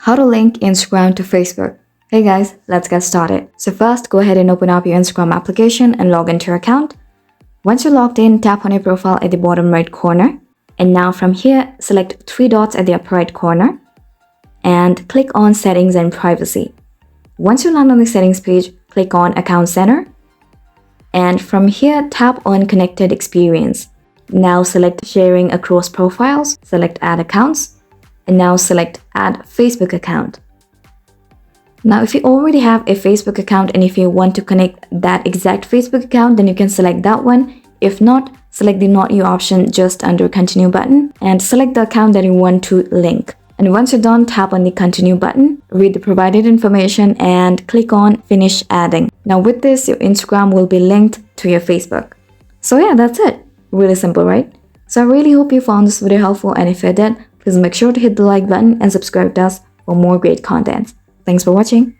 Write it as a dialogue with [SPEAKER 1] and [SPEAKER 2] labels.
[SPEAKER 1] How to link Instagram to Facebook. Hey guys, let's get started. So first, go ahead and open up your Instagram application and log into your account. Once you're logged in, tap on your profile at the bottom right corner. And now from here, select three dots at the upper right corner and click on Settings and Privacy. Once you land on the settings page, click on Account Center. And from here, tap on Connected Experience. Now select Sharing Across Profiles, select Add Accounts, and now select Add Facebook Account. Now if you already have a Facebook account and if you want to connect that exact Facebook account, then you can select that one. If not, select the Not You option just under Continue button and select the account that you want to link. And once you're done, tap on the Continue button, read the provided information and click on Finish Adding. Now with this, your Instagram will be linked to your Facebook. So yeah, that's it. Really simple, right? So I really hope you found this video helpful, and if you did, please make sure to hit the like button and subscribe to us for more great content. Thanks for watching.